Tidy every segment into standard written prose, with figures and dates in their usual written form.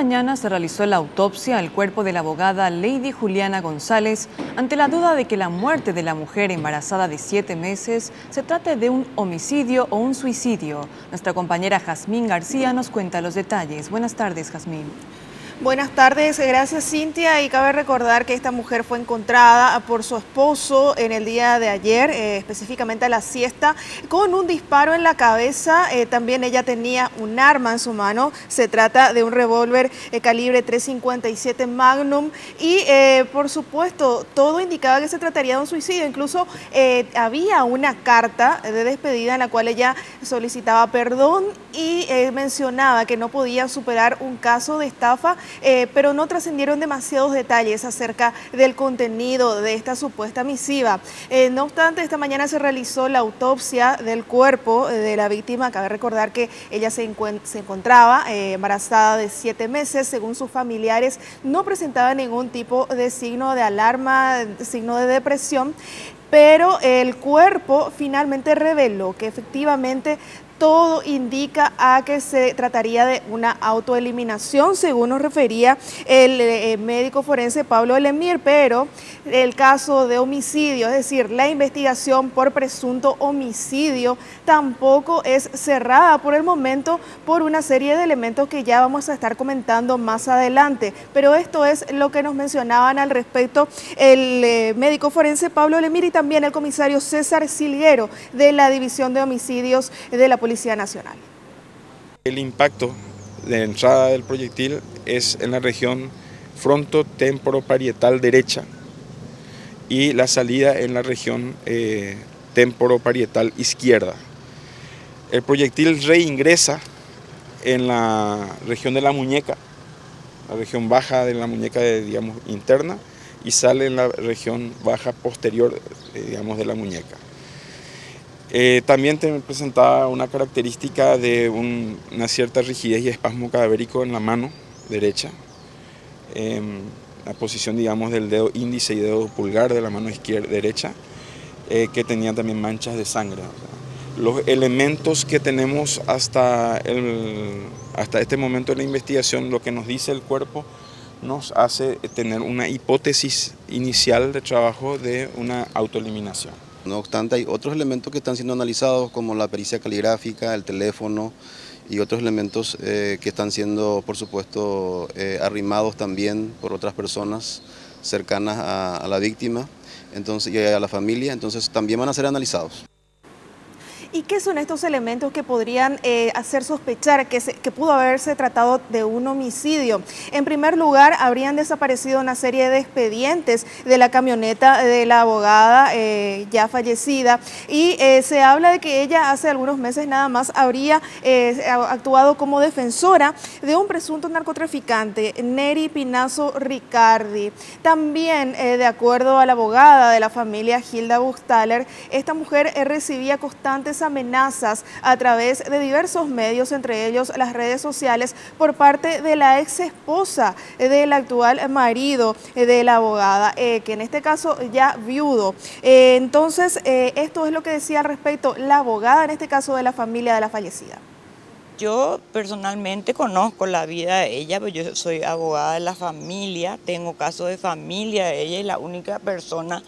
mañana se realizó la autopsia al cuerpo de la abogada Lady Juliana González ante la duda de que la muerte de la mujer embarazada de 7 meses se trate de un homicidio o un suicidio. Nuestra compañera Jazmín García nos cuenta los detalles. Buenas tardes, Jazmín. Buenas tardes, gracias Cintia, y cabe recordar que esta mujer fue encontrada por su esposo en el día de ayer, específicamente a la siesta, con un disparo en la cabeza. También ella tenía un arma en su mano, se trata de un revólver calibre .357 Magnum y por supuesto todo indicaba que se trataría de un suicidio. Incluso había una carta de despedida en la cual ella solicitaba perdón y mencionaba que no podía superar un caso de estafa, pero no trascendieron demasiados detalles acerca del contenido de esta supuesta misiva. No obstante, esta mañana se realizó la autopsia del cuerpo de la víctima. Cabe recordar que ella se encontraba embarazada de 7 meses. Según sus familiares, no presentaba ningún tipo de signo de alarma, signo de depresión, pero el cuerpo finalmente reveló que efectivamente todo indica a que se trataría de una autoeliminación, según nos refería el médico forense Pablo Lemir, pero el caso de homicidio, es decir, la investigación por presunto homicidio, tampoco es cerrada por el momento por una serie de elementos que ya vamos a estar comentando más adelante. Pero esto es lo que nos mencionaban al respecto el médico forense Pablo Lemir y también el comisario César Silguero de la División de Homicidios de la Policía Nacional. El impacto de entrada del proyectil es en la región fronto-temporoparietal derecha y la salida en la región temporoparietal izquierda. El proyectil reingresa en la región de la muñeca, la región baja de la muñeca, digamos, interna, y sale en la región baja posterior, digamos, de la muñeca. También presentaba una característica de una cierta rigidez y espasmo cadavérico en la mano derecha, la posición, digamos, del dedo índice y dedo pulgar de la mano derecha, que tenía también manchas de sangre. Los elementos que tenemos hasta este momento de la investigación, lo que nos dice el cuerpo, nos hace tener una hipótesis inicial de trabajo de una autoeliminación. No obstante, hay otros elementos que están siendo analizados, como la pericia caligráfica, el teléfono y otros elementos que están siendo, por supuesto, arrimados también por otras personas cercanas a la víctima, entonces, y a la familia, entonces también van a ser analizados. ¿Y qué son estos elementos que podrían hacer sospechar que pudo haberse tratado de un homicidio? En primer lugar, habrían desaparecido una serie de expedientes de la camioneta de la abogada ya fallecida, y se habla de que ella hace algunos meses nada más habría actuado como defensora de un presunto narcotraficante, Neri Pinazo Ricardi. También, de acuerdo a la abogada de la familia, Hilda Buchtaler, esta mujer recibía constantes amenazas a través de diversos medios, entre ellos las redes sociales, por parte de la ex esposa del actual marido de la abogada, que en este caso ya viudo. Entonces, esto es lo que decía al respecto la abogada, en este caso de la familia de la fallecida. Yo personalmente conozco la vida de ella, pues yo soy abogada de la familia, tengo casos de familia de ella, y la única persona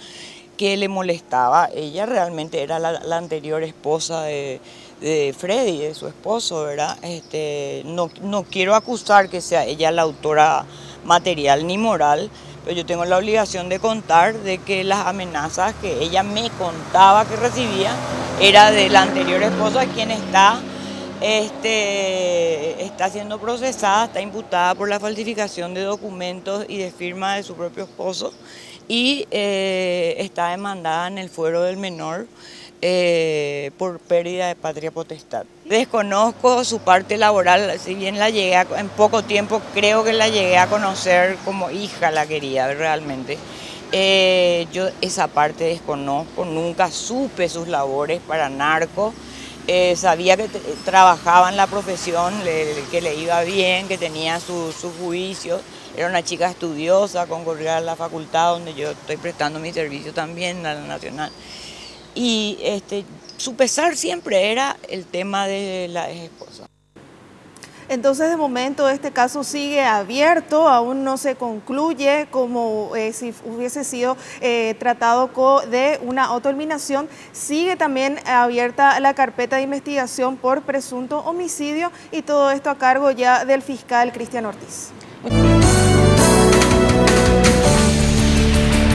que le molestaba a ella realmente era la anterior esposa de Freddy, de su esposo, ¿verdad? No quiero acusar que sea ella la autora material ni moral, pero yo tengo la obligación de contar de que las amenazas que ella me contaba que recibía era de la anterior esposa, quien está siendo procesada, está imputada por la falsificación de documentos y de firma de su propio esposo, y está demandada en el fuero del menor por pérdida de patria potestad. Desconozco su parte laboral, si bien la llegué en poco tiempo, creo que la llegué a conocer como hija, la quería realmente. Yo esa parte desconozco, nunca supe sus labores para narco. Sabía que trabajaba en la profesión, que le iba bien, que tenía sus juicios. Era una chica estudiosa, concurría a la facultad donde yo estoy prestando mi servicio también, a la Nacional. Y su pesar siempre era el tema de la ex esposa. Entonces, de momento, este caso sigue abierto, aún no se concluye como si hubiese sido tratado de una autoeliminación. Sigue también abierta la carpeta de investigación por presunto homicidio y todo esto a cargo ya del fiscal Cristian Ortiz.